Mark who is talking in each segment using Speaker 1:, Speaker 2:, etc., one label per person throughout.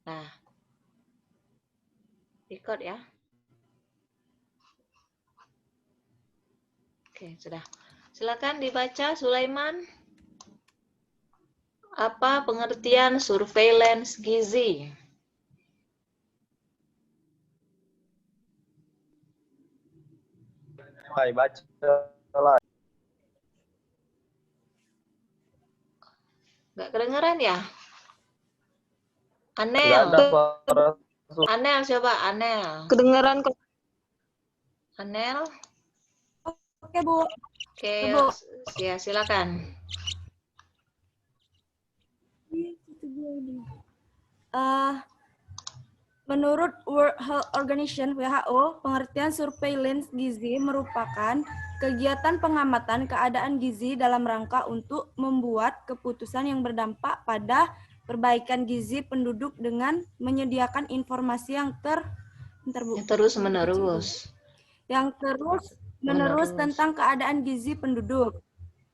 Speaker 1: Nah, record ya. Oke, sudah. Silakan dibaca, Sulaiman. Apa pengertian surveillance gizi?
Speaker 2: Hai, baca lah.
Speaker 1: Nggak kedengeran ya?
Speaker 2: Nggak
Speaker 1: Anel.
Speaker 2: ada suara.
Speaker 1: Anel, coba Anel.
Speaker 3: Kedengeran kok.
Speaker 1: Anel.
Speaker 3: Oke, Bu.
Speaker 1: Oke,
Speaker 3: Bu.
Speaker 1: ya silakan.
Speaker 3: Menurut World Health Organization (WHO), pengertian surveillance gizi merupakan kegiatan pengamatan keadaan gizi dalam rangka untuk membuat keputusan yang berdampak pada perbaikan gizi penduduk dengan menyediakan informasi yang
Speaker 1: terus-menerus.
Speaker 3: Yang terus-menerus tentang keadaan gizi penduduk.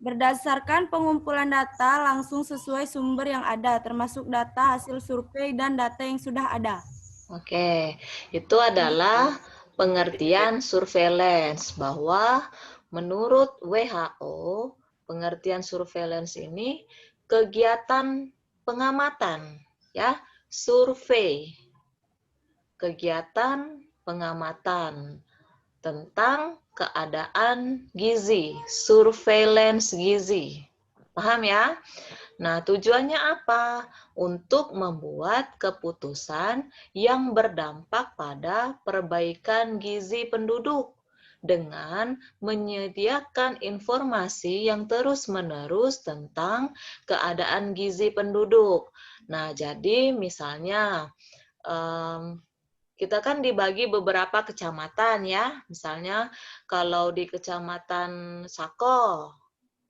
Speaker 3: Berdasarkan pengumpulan data langsung sesuai sumber yang ada, termasuk data hasil survei dan data yang sudah ada.
Speaker 1: Oke, itu adalah pengertian surveillance, bahwa menurut WHO, pengertian surveillance ini kegiatan pengamatan, ya, survei, kegiatan pengamatan tentang keadaan gizi, surveillance gizi. Paham ya? Nah, tujuannya apa? Untuk membuat keputusan yang berdampak pada perbaikan gizi penduduk dengan menyediakan informasi yang terus-menerus tentang keadaan gizi penduduk. Nah, jadi misalnya kita kan dibagi beberapa kecamatan ya. Misalnya kalau di Kecamatan Sako,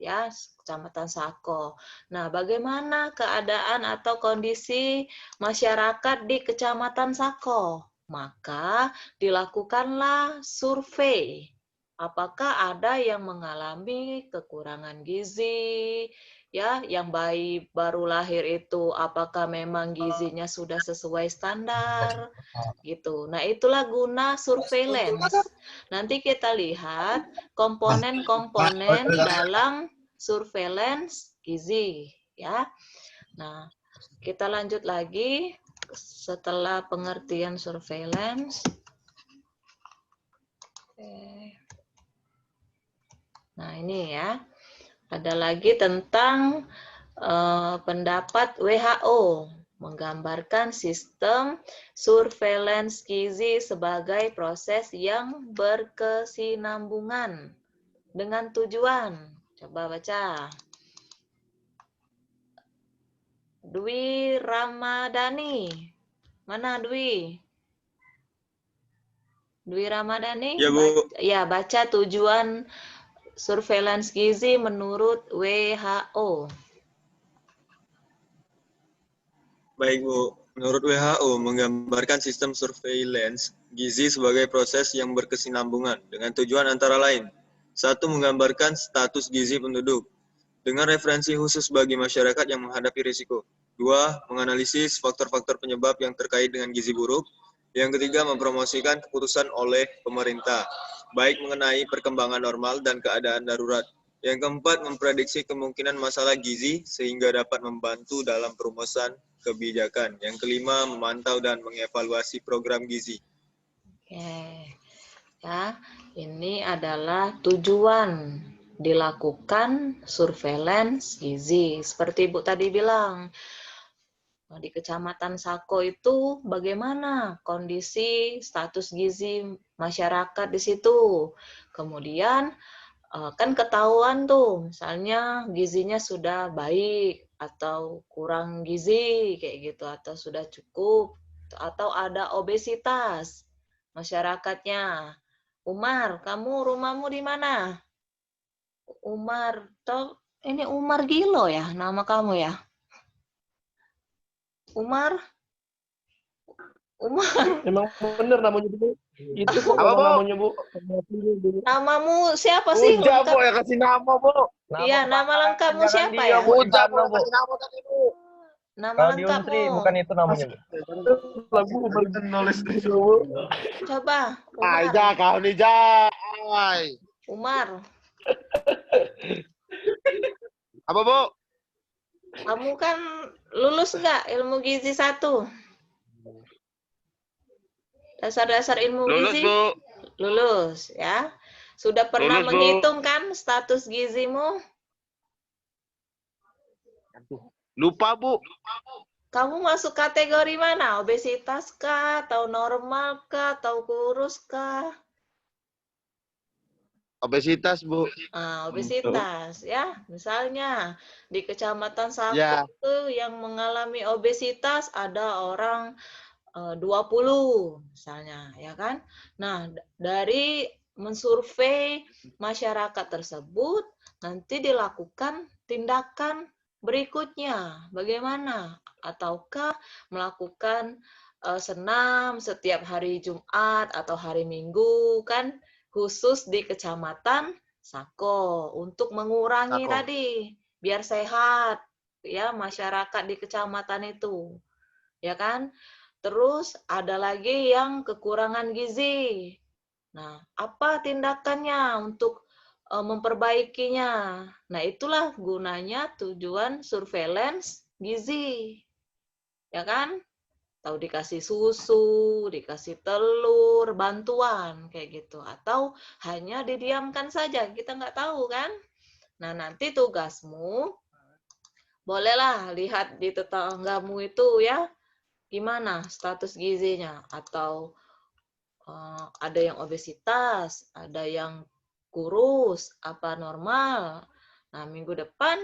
Speaker 1: ya, Kecamatan Sako. Nah, bagaimana keadaan atau kondisi masyarakat di Kecamatan Sako? Maka dilakukanlah survei. Apakah ada yang mengalami kekurangan gizi? Ya, yang bayi baru lahir itu apakah memang gizinya sudah sesuai standar? Gitu. Nah, itulah guna surveillance. Nanti kita lihat komponen-komponen dalam surveillance gizi, ya. Nah, kita lanjut lagi setelah pengertian surveillance. Nah, ini ya. Ada lagi tentang pendapat WHO menggambarkan sistem surveillance gizi sebagai proses yang berkesinambungan dengan tujuan. Coba baca. Dwi Ramadhani. Mana Dwi? Dwi Ramadhani?
Speaker 2: Ya, Bu.
Speaker 1: Baca tujuan surveillance gizi menurut WHO.
Speaker 2: Baik, Bu. Menurut WHO, menggambarkan sistem surveillance gizi sebagai proses yang berkesinambungan dengan tujuan antara lain. 1. Menggambarkan status gizi penduduk dengan referensi khusus bagi masyarakat yang menghadapi risiko. 2. Menganalisis faktor-faktor penyebab yang terkait dengan gizi buruk. Yang ketiga, mempromosikan keputusan oleh pemerintah, baik mengenai perkembangan normal dan keadaan darurat. Yang keempat, memprediksi kemungkinan masalah gizi sehingga dapat membantu dalam perumusan kebijakan. Yang kelima, memantau dan mengevaluasi program gizi.
Speaker 1: Oke. Ya, ini adalah tujuan dilakukan surveillance gizi. Seperti Ibu tadi bilang, di Kecamatan Sako itu bagaimana kondisi status gizi masyarakat di situ. Kemudian kan ketahuan tuh, misalnya gizinya sudah baik atau kurang gizi kayak gitu, atau sudah cukup, atau ada obesitas masyarakatnya. Umar, kamu rumahmu di mana? Umar, ini Umar Gilo ya nama kamu ya? Umar?
Speaker 4: Emang bener namanya Bu. Itu kok namanya Bu.
Speaker 1: Namamu siapa sih?
Speaker 4: Udah Bu, ya kasih nama Bu.
Speaker 1: Iya, nama lengkapmu siapa ya?
Speaker 4: Udah Bu, kasih nama tadi Bu.
Speaker 1: Nama
Speaker 4: Kalium Tri,
Speaker 1: lengkapmu.
Speaker 4: bukan itu namanya, Bu. Lagu
Speaker 2: Nulis
Speaker 1: Coba, Umar.
Speaker 5: Aja kau nih, Jai.
Speaker 1: Umar,
Speaker 5: Apa, Bu?
Speaker 1: kamu kan lulus nggak ilmu gizi 1? Dasar-dasar ilmu
Speaker 5: Lulus,
Speaker 1: gizi?
Speaker 5: Bu.
Speaker 1: Lulus, ya. Sudah pernah
Speaker 5: Lulus, Bu.
Speaker 1: menghitung kan status gizimu?
Speaker 5: Lupa, Bu.
Speaker 1: Kamu masuk kategori mana? Obesitas kah? Atau normal kah? Atau kurus kah?
Speaker 5: Obesitas, Bu.
Speaker 1: Obesitas, ya. Misalnya di Kecamatan Sako
Speaker 5: Ya.
Speaker 1: itu yang mengalami obesitas ada orang 20 misalnya, ya kan? Nah, dari mensurvei masyarakat tersebut nanti dilakukan tindakan berikutnya. Bagaimana? Ataukah melakukan senam setiap hari Jumat atau hari Minggu kan khusus di Kecamatan Sako untuk mengurangi
Speaker 5: Sako.
Speaker 1: tadi biar sehat ya masyarakat di kecamatan itu. Ya kan? Terus ada lagi yang kekurangan gizi. Nah, apa tindakannya untuk memperbaikinya? Nah, itulah gunanya tujuan surveillance gizi. Ya kan? Tahu dikasih susu, dikasih telur, bantuan kayak gitu. Atau hanya didiamkan saja, kita nggak tahu kan? Nah, nanti tugasmu bolehlah lihat di tetanggamu itu ya, gimana status gizinya, atau ada yang obesitas, ada yang kurus, apa normal. Nah, minggu depan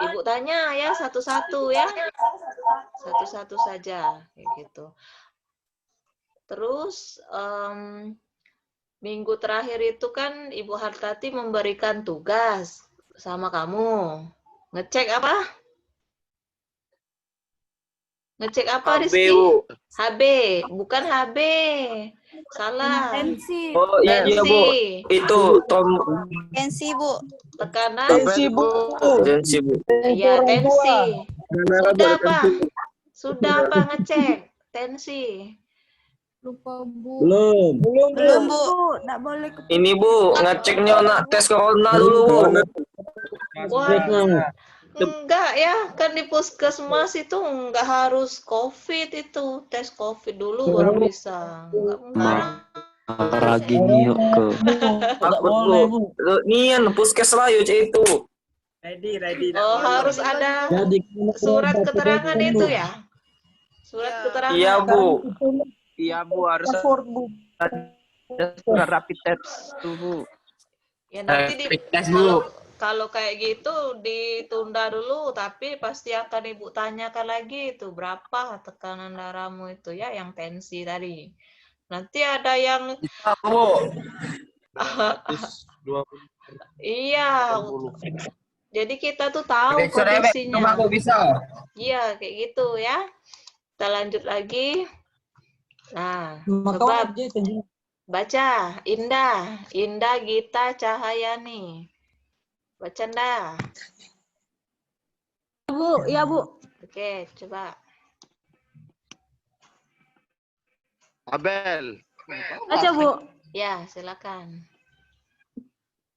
Speaker 1: Ibu tanya ya satu-satu ya. Satu-satu saja kayak gitu. Terus minggu terakhir itu kan Ibu Hartati memberikan tugas sama kamu. Ngecek apa? Ngecek apa,
Speaker 6: HB,
Speaker 1: Rizky?
Speaker 6: Bu.
Speaker 1: HB, bukan HB. Salah.
Speaker 3: Tensi.
Speaker 6: Oh iya, Bu. Itu
Speaker 7: Tensi, Bu.
Speaker 1: Tekanan.
Speaker 5: Tensi, Bu.
Speaker 6: tensi, Bu.
Speaker 1: Ya, tensi. Sudah apa? Sudah apa ngecek? Tensi.
Speaker 3: Lupa, Bu.
Speaker 6: Belum.
Speaker 7: Belum, Bu.
Speaker 3: Nggak boleh ke
Speaker 6: Ini, Bu, ngeceknya nak tes corona dulu, Bu.
Speaker 1: Wah, enggak ya, kan di puskesmas itu enggak harus COVID itu, tes COVID dulu baru bisa. Enggak.
Speaker 8: Lagi nih ke
Speaker 6: Takut, Bu. Nian puskes layu cek itu.
Speaker 1: Oh, harus ada surat keterangan itu ya? Surat keterangan.
Speaker 6: Iya, Bu.
Speaker 9: Iya, Bu, harus ada surat rapid test tuh, Bu.
Speaker 1: Ya nanti kalau kayak gitu ditunda dulu, tapi pasti akan Ibu tanyakan lagi itu berapa tekanan darahmu itu ya, yang tensi tadi. Nanti ada yang iya. Jadi kita tuh tahu kondisinya. Iya, kayak gitu ya. Kita lanjut lagi. Nah, coba baca. Indah Gita Cahyani. Baca ndak?
Speaker 3: Bu, ya Bu.
Speaker 1: Oke, coba.
Speaker 5: Abel.
Speaker 3: Baca Bu.
Speaker 1: Ya, silakan.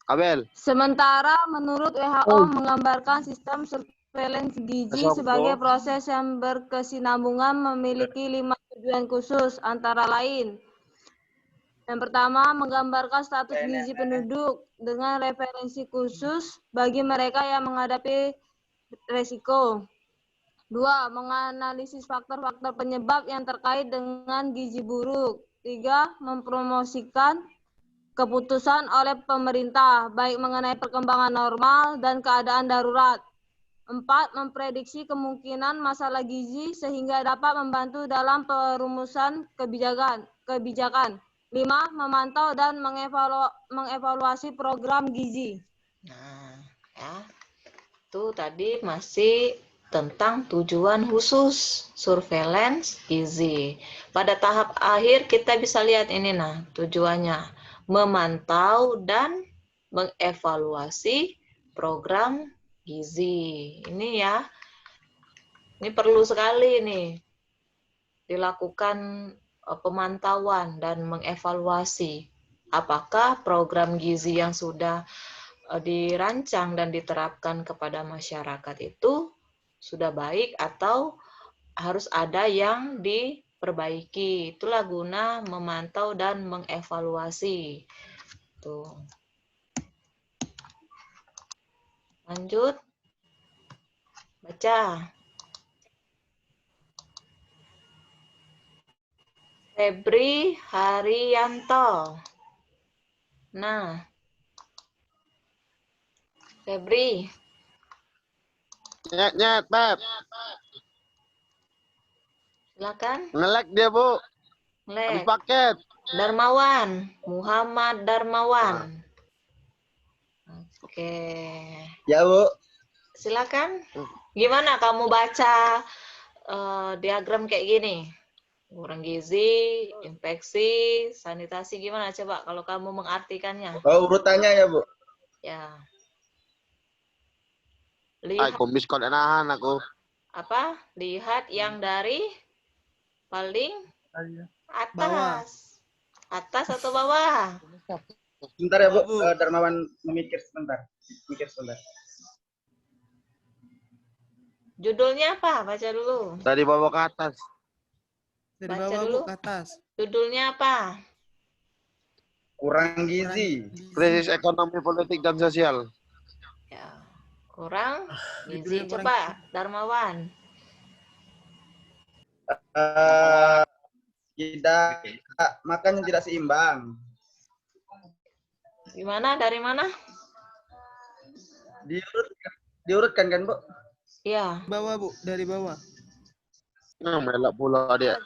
Speaker 5: Abel.
Speaker 3: Sementara menurut WHO menggambarkan sistem surveillance gizi sebagai proses yang berkesinambungan memiliki 5 tujuan khusus antara lain. Yang pertama, menggambarkan status gizi penduduk dengan referensi khusus bagi mereka yang menghadapi resiko. 2. Menganalisis faktor-faktor penyebab yang terkait dengan gizi buruk. 3. Mempromosikan keputusan oleh pemerintah, baik mengenai perkembangan normal dan keadaan darurat. 4. Memprediksi kemungkinan masalah gizi sehingga dapat membantu dalam perumusan kebijakan. 5. Memantau dan mengevaluasi program gizi.
Speaker 1: Nah, ya. Itu tadi masih tentang tujuan khusus surveillance gizi. Pada tahap akhir kita bisa lihat ini nah, tujuannya memantau dan mengevaluasi program gizi. Ini ya. Ini perlu sekali nih dilakukan pemantauan dan mengevaluasi apakah program gizi yang sudah dirancang dan diterapkan kepada masyarakat itu sudah baik atau harus ada yang diperbaiki. Itulah guna memantau dan mengevaluasi. Tuh. Lanjut. Baca. Febri Haryanto. Nah, Febri,
Speaker 5: Nyet, Beb.
Speaker 1: silakan.
Speaker 5: Ngelek dia, Bu. Habis
Speaker 1: Lek.
Speaker 5: paket.
Speaker 1: Darmawan, Muhammad Darmawan. Oke,
Speaker 5: Ya, Bu.
Speaker 1: silakan. Gimana kamu baca diagram kayak gini? Kurang gizi, infeksi, sanitasi, gimana coba kalau kamu mengartikannya?
Speaker 5: Oh, urutannya ya, Bu.
Speaker 1: Ya.
Speaker 5: Ay,
Speaker 1: Lihat
Speaker 5: komis kau nahan aku.
Speaker 1: apa? Lihat yang dari paling atas. Atas atau bawah?
Speaker 10: Sebentar ya, Bu. Darmawan memikir sebentar. Mikir sebentar.
Speaker 1: Judulnya apa? Baca dulu.
Speaker 5: Dari bawah ke atas.
Speaker 11: Dari
Speaker 1: Baca
Speaker 11: bawah,
Speaker 1: dulu.
Speaker 11: Bu, ke atas.
Speaker 1: Judulnya apa?
Speaker 10: Kurang gizi.
Speaker 5: Krisis ekonomi, politik, dan sosial.
Speaker 1: Ya. Kurang gizi.
Speaker 11: Judulnya kurang
Speaker 1: Coba Darmawan.
Speaker 10: Tidak makan yang tidak seimbang.
Speaker 1: Gimana? Dari mana?
Speaker 10: Diurutkan kan, Bu?
Speaker 1: Ya.
Speaker 11: bawah, Bu. Dari bawah.
Speaker 5: Melak pula dia.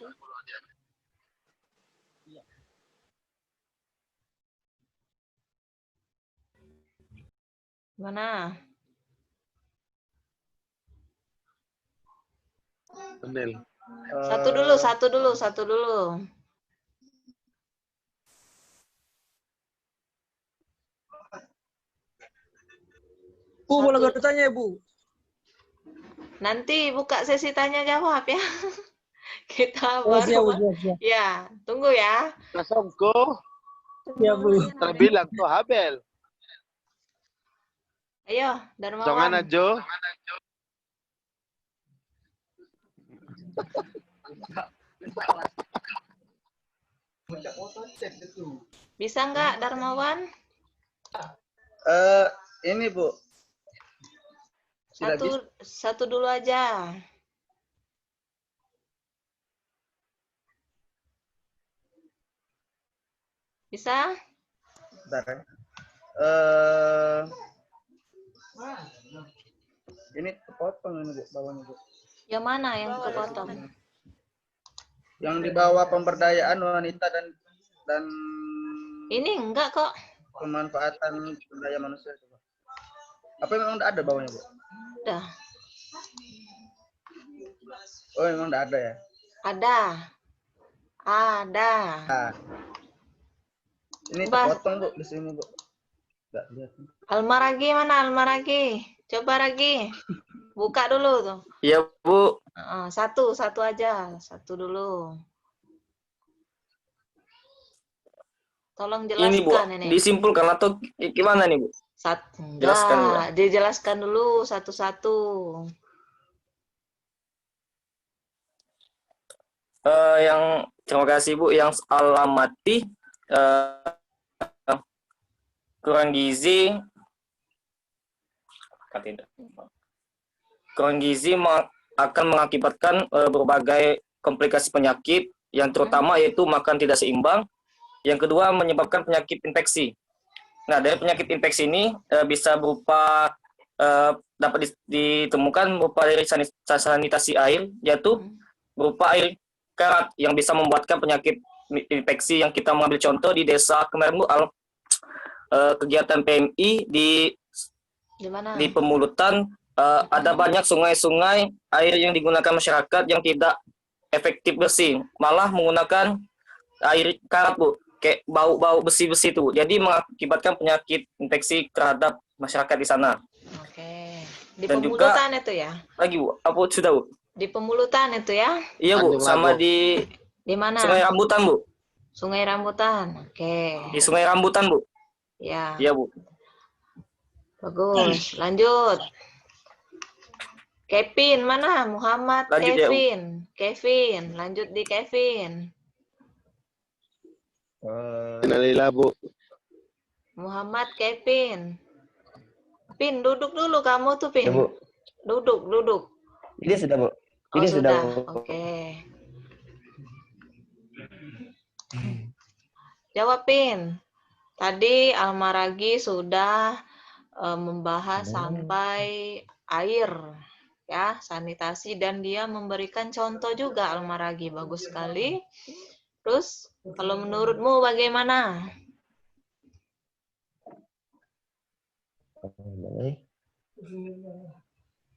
Speaker 1: Mana?
Speaker 5: Benil.
Speaker 1: Satu dulu.
Speaker 6: Bu, boleh bertanya ya, Bu?
Speaker 1: Nanti buka sesi tanya jawab ya. Kita
Speaker 6: Oh, siap, Bu,
Speaker 1: baru.
Speaker 6: siap.
Speaker 1: Ya, tunggu ya.
Speaker 5: Kasongko.
Speaker 6: Ya, Bu.
Speaker 5: Terbilang tuh Habel.
Speaker 1: Ayo,
Speaker 5: Songan
Speaker 1: Darmawan.
Speaker 5: aja.
Speaker 1: Bisa nggak Darmawan?
Speaker 10: Ini, Bu. Tidak bisa.
Speaker 1: Satu dulu aja. Bisa?
Speaker 10: Bentar ya. Ini kepotong ini, Bu, bawahnya, Bu.
Speaker 1: Yang mana yang kepotong?
Speaker 10: Yang di bawah pemberdayaan wanita dan
Speaker 1: Ini enggak kok.
Speaker 10: pemanfaatan sumber daya manusia, coba. Apa memang enggak ada bawahnya, Bu?
Speaker 1: Udah.
Speaker 10: Oh, memang enggak ada ya?
Speaker 1: Ada.
Speaker 10: Nah. Ini kepotong, Bu, di sini, Bu. Enggak lihat.
Speaker 1: Almaragi mana Almaragi? Coba Ragi. Buka dulu tuh.
Speaker 6: Iya, Bu.
Speaker 1: Satu aja. Satu dulu. Tolong
Speaker 6: Ini, Bu.
Speaker 1: jelaskan ini.
Speaker 6: Disimpulkan atau gimana nih, Bu? Jelaskan, Bu.
Speaker 1: Dijelaskan dulu satu-satu.
Speaker 6: Terima kasih, Bu. Yang alamati kurang gizi. Kurang gizi akan mengakibatkan berbagai komplikasi penyakit, yang terutama yaitu makan tidak seimbang. Yang kedua, menyebabkan penyakit infeksi. Nah, dari penyakit infeksi ini bisa berupa dapat ditemukan berupa dari sanitasi air, yaitu berupa air karat yang bisa membuatkan penyakit infeksi yang kita mengambil contoh di desa kemarin, Bu, kegiatan PMI di Pemulutan, ada banyak sungai-sungai air yang digunakan masyarakat yang tidak efektif bersih, malah menggunakan air karat, Bu, kayak bau-bau besi-besi itu. Jadi mengakibatkan penyakit infeksi terhadap masyarakat di sana.
Speaker 1: Oke. Di
Speaker 6: Dan
Speaker 1: Pemulutan
Speaker 6: juga,
Speaker 1: itu ya?
Speaker 6: lagi, Bu, apa sudah, Bu?
Speaker 1: Di Pemulutan itu ya?
Speaker 6: Iya Bu,
Speaker 5: Tanjung
Speaker 6: sama
Speaker 5: Lago.
Speaker 1: Di mana?
Speaker 6: Sungai Rambutan Bu.
Speaker 1: Sungai Rambutan. Oke.
Speaker 6: Di Sungai Rambutan Bu.
Speaker 1: Ya,
Speaker 6: Iya Bu.
Speaker 1: bagus. Lanjut. Kevin, mana? Muhammad
Speaker 6: Lanjut ya, Bu.
Speaker 1: Kevin. Kevin, lanjut di Kevin.
Speaker 5: Innalillah, Bu.
Speaker 1: Muhammad Kevin. Pin, duduk dulu kamu tuh, Pin.
Speaker 12: Ya, Bu.
Speaker 1: Duduk, duduk.
Speaker 12: Ini sudah, Bu.
Speaker 1: Oh,
Speaker 12: Ini
Speaker 1: sudah.
Speaker 12: Bu.
Speaker 1: Oke. Jawab, Pin. Tadi Almaragi sudah membahas sampai air, ya, sanitasi, dan dia memberikan contoh juga Almaragi. Bagus sekali. Terus, kalau menurutmu bagaimana?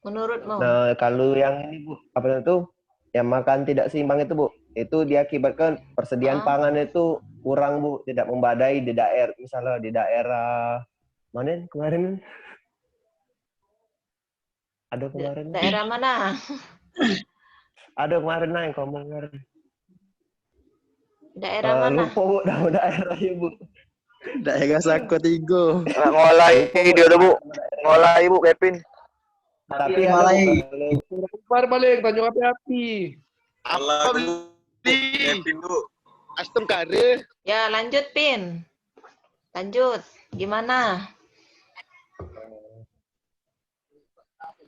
Speaker 1: Menurutmu?
Speaker 12: Nah, kalau yang ini Bu, apa itu? Yang makan tidak seimbang itu Bu, itu diakibatkan persediaan pangan itu kurang Bu, tidak membadai di daerah, misalnya di daerah mana kemarin? Ada kemarin.
Speaker 1: Daerah mana?
Speaker 12: Ada kemarin yang ngomong kemarin.
Speaker 1: Daerah mana?
Speaker 12: Lupa Bu, nama daerahnya Bu.
Speaker 10: Daerah Sakotigo.
Speaker 5: Ngolai dia udah Bu. Ngolai Bu, Kevin.
Speaker 12: Tapi
Speaker 10: Malai.
Speaker 4: Kemar balik, Tanjung Api-Api.
Speaker 5: Apa
Speaker 2: Kevin Bu.
Speaker 5: Astem kare.
Speaker 1: Ya, lanjut, Pin. Lanjut. Gimana?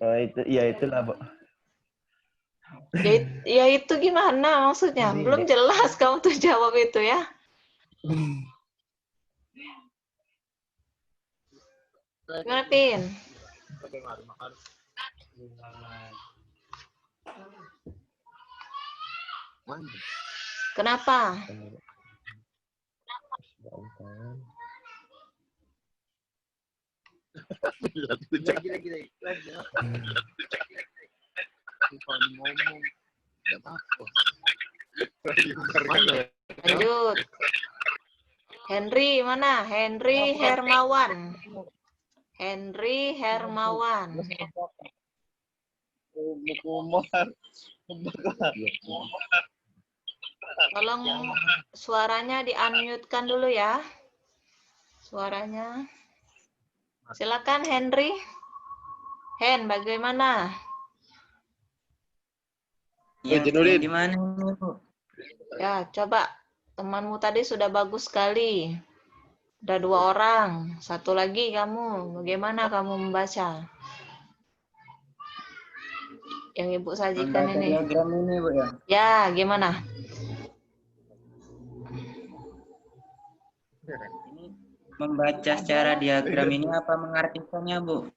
Speaker 12: itu, ya itulah Bu.
Speaker 1: Ya itu gimana maksudnya? Belum jelas kamu tuh jawab itu ya. Gimana, Pin? Kenapa? Lanjut. Henry mana? Henry Hermawan. Henry Hermawan. Tolong suaranya di-unmute-kan dulu ya. Suaranya. Silakan Henry. Hen, bagaimana?
Speaker 5: Ya,
Speaker 9: Gimana Bu?
Speaker 1: Ya, coba. Temanmu tadi sudah bagus sekali. Ada 2 orang. Satu lagi kamu. Bagaimana kamu membaca? Yang Ibu sajikan
Speaker 9: Membaca
Speaker 1: ini.
Speaker 9: diagram ini Bu ya.
Speaker 1: Ya, gimana?
Speaker 9: Ini membaca secara diagram ini apa mengartikannya Bu?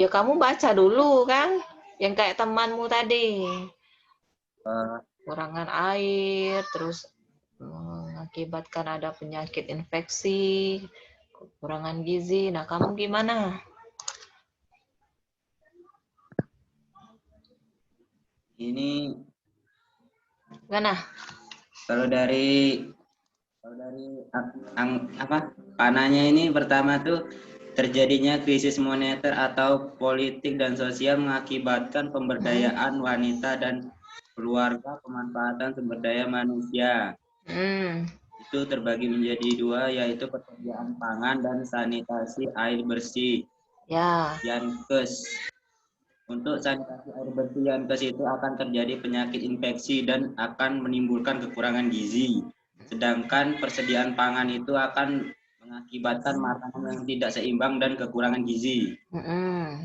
Speaker 1: Ya, kamu baca dulu kan. Yang kayak temanmu tadi. Kurangan air, terus mengakibatkan ada penyakit infeksi, kekurangan gizi. Nah, kamu gimana?
Speaker 9: Ini
Speaker 1: Gimana?
Speaker 9: kalau dari panahnya ini pertama tuh terjadinya krisis moneter atau politik dan sosial mengakibatkan pemberdayaan wanita dan keluarga, pemanfaatan sumber daya manusia. Itu terbagi menjadi 2, yaitu persediaan pangan dan sanitasi air bersih.
Speaker 1: Ya.
Speaker 9: Yankes. Untuk sanitasi air bersih Yankes itu akan terjadi penyakit infeksi dan akan menimbulkan kekurangan gizi. Sedangkan persediaan pangan itu akan mengakibatkan makanan yang tidak seimbang dan kekurangan gizi.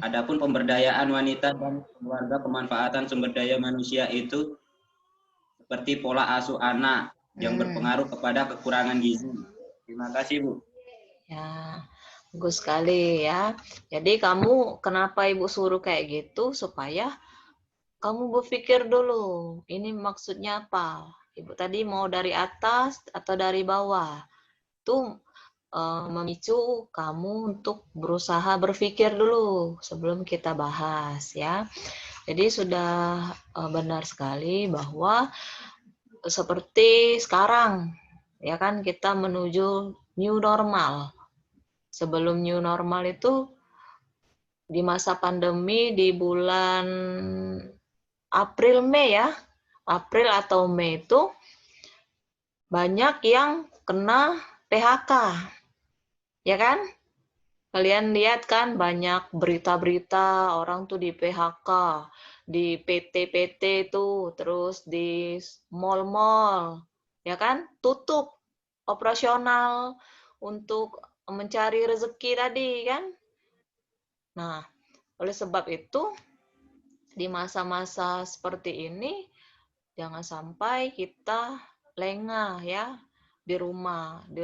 Speaker 9: Adapun pemberdayaan wanita dan keluarga, pemanfaatan sumber daya manusia itu seperti pola asuh anak yang berpengaruh kepada kekurangan gizi. Terima kasih Bu.
Speaker 1: Ya, bagus sekali ya. Jadi kamu kenapa Ibu suruh kayak gitu supaya kamu berpikir dulu, ini maksudnya apa? Ibu tadi mau dari atas atau dari bawah? Itu memicu kamu untuk berusaha berpikir dulu sebelum kita bahas ya. Jadi sudah benar sekali bahwa seperti sekarang ya kan kita menuju new normal. Sebelum new normal itu di masa pandemi di bulan April Mei ya, April atau Mei itu banyak yang kena PHK, ya kan? Kalian lihat kan banyak berita-berita orang tuh di PHK, di PT-PT itu, terus di mall-mall, ya kan? Tutup operasional untuk mencari rezeki tadi kan? Nah, oleh sebab itu di masa-masa seperti ini jangan sampai kita lengah ya di rumah. Di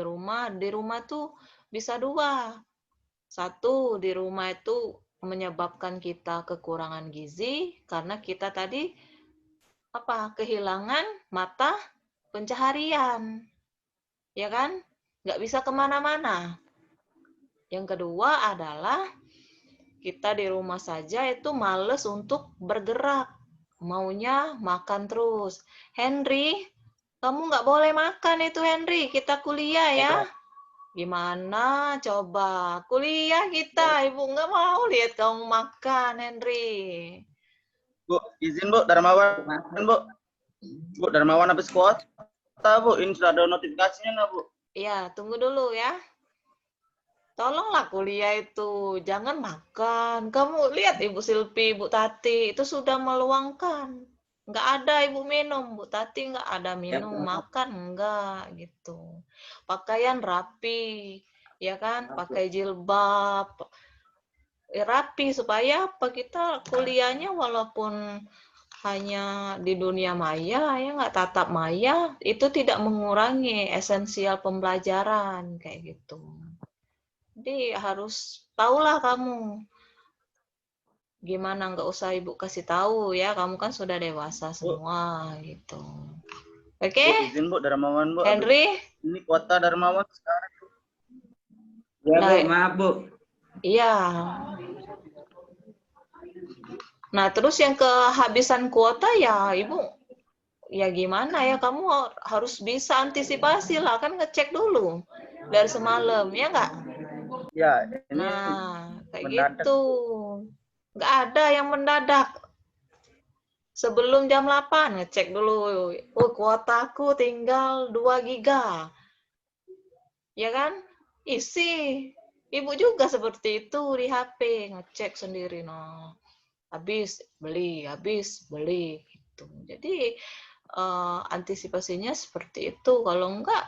Speaker 1: rumah tuh bisa dua. Satu, di rumah itu menyebabkan kita kekurangan gizi karena kita tadi kehilangan mata pencaharian, ya kan? Nggak bisa kemana-mana. Yang kedua adalah kita di rumah saja itu males untuk bergerak, maunya makan terus. Henry, kamu nggak boleh makan itu Henry, kita kuliah ya. Gimana coba kuliah kita, ibu nggak mau lihat kamu makan Henry.
Speaker 10: Bu, izin Bu, Darmawan Bu. Bu, Darmawan habis kuota Bu, ini sudah ada notifikasinya nah Bu.
Speaker 1: Iya, tunggu dulu ya. Tolonglah kuliah itu, jangan makan. Kamu lihat Ibu Silpi, Ibu Tati, itu sudah meluangkan. Nggak ada Ibu minum, Bu Tati nggak ada minum, makan nggak gitu. Pakaian rapi, ya kan? Pakai jilbab, rapi supaya kita kuliahnya walaupun hanya di dunia maya, ya nggak tatap maya, itu tidak mengurangi esensial pembelajaran kayak gitu. Jadi harus tahulah kamu gimana, nggak usah ibu kasih tahu ya, kamu kan sudah dewasa semua gitu. Oke?
Speaker 10: Bu, izin Bu, Darmawan Bu.
Speaker 1: Henry?
Speaker 10: Ini kuota Darmawan sekarang.
Speaker 9: Ya Bu, maaf Bu.
Speaker 1: Iya. Nah terus yang kehabisan kuota ya ibu, ya gimana ya, kamu harus bisa antisipasi lah, kan ngecek dulu dari semalam, ya nggak?
Speaker 10: Ya, ini
Speaker 1: kayak
Speaker 10: mendadak.
Speaker 1: gitu. Nggak ada yang mendadak. Sebelum jam 8 ngecek dulu. Oh, kuotaku tinggal 2 giga. Ya kan? Isi. Ibu juga seperti itu di HP, ngecek sendiri no. Habis beli gitu. Jadi antisipasinya seperti itu. Kalau enggak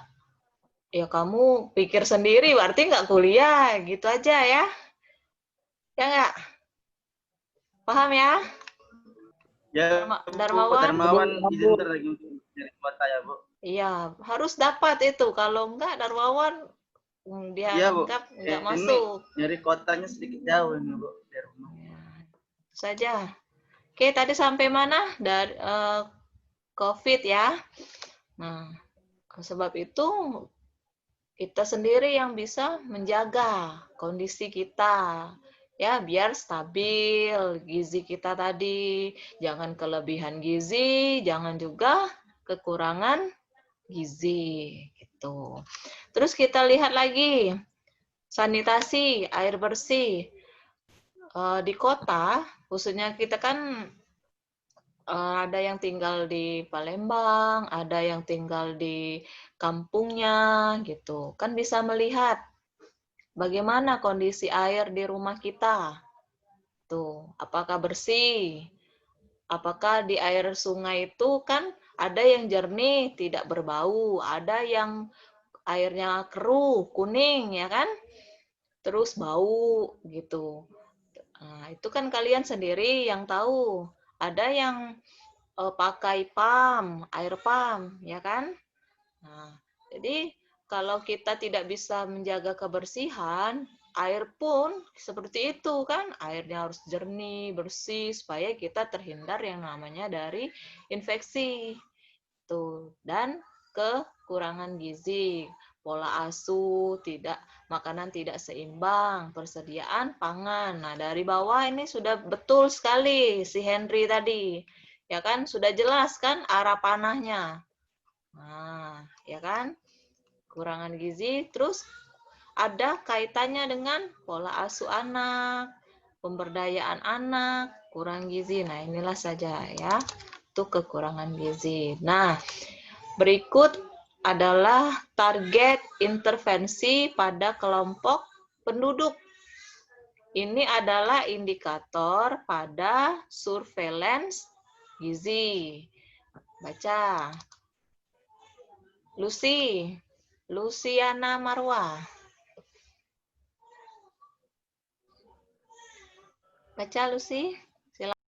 Speaker 1: ya kamu pikir sendiri, berarti nggak kuliah, gitu aja ya. Ya nggak? Paham ya?
Speaker 10: Ya,
Speaker 1: Darmawan?
Speaker 10: izin lagi untuk cari kuota ya, Bu.
Speaker 1: Iya, harus dapat itu. Kalau enggak, Darmawan dia
Speaker 10: Iya, Bu.
Speaker 1: anggap enggak
Speaker 10: Ini
Speaker 1: masuk.
Speaker 10: nyari kotanya sedikit jauh ini, Bu, dari rumah.
Speaker 1: Saja. Oke, tadi sampai mana? Dari COVID ya. Nah, sebab itu kita sendiri yang bisa menjaga kondisi kita. Ya, biar stabil gizi kita tadi. Jangan kelebihan gizi, jangan juga kekurangan gizi gitu. Terus kita lihat lagi sanitasi, air bersih. Di kota, khususnya kita kan ada yang tinggal di Palembang, ada yang tinggal di kampungnya gitu. Kan bisa melihat bagaimana kondisi air di rumah kita. Tuh, apakah bersih? Apakah di air sungai itu kan ada yang jernih, tidak berbau, ada yang airnya keruh, kuning, ya kan? Terus bau, gitu. Nah, itu kan kalian sendiri yang tahu. Ada yang pakai air pam, ya kan? Nah, jadi kalau kita tidak bisa menjaga kebersihan, air pun seperti itu kan, airnya harus jernih, bersih, supaya kita terhindar yang namanya dari infeksi. Tuh, dan kekurangan gizi, pola asuh, makanan tidak seimbang, persediaan pangan. Nah, dari bawah ini sudah betul sekali si Henry tadi. Ya kan, sudah jelas kan arah panahnya. Nah, ya kan? Kurangan gizi, terus ada kaitannya dengan pola asuh anak, pemberdayaan anak, kurang gizi. Nah, inilah saja ya, itu kekurangan gizi. Nah, berikut adalah target intervensi pada kelompok penduduk. Ini adalah indikator pada surveillance gizi. Baca. Luciana Marwa. Baca, Lucy.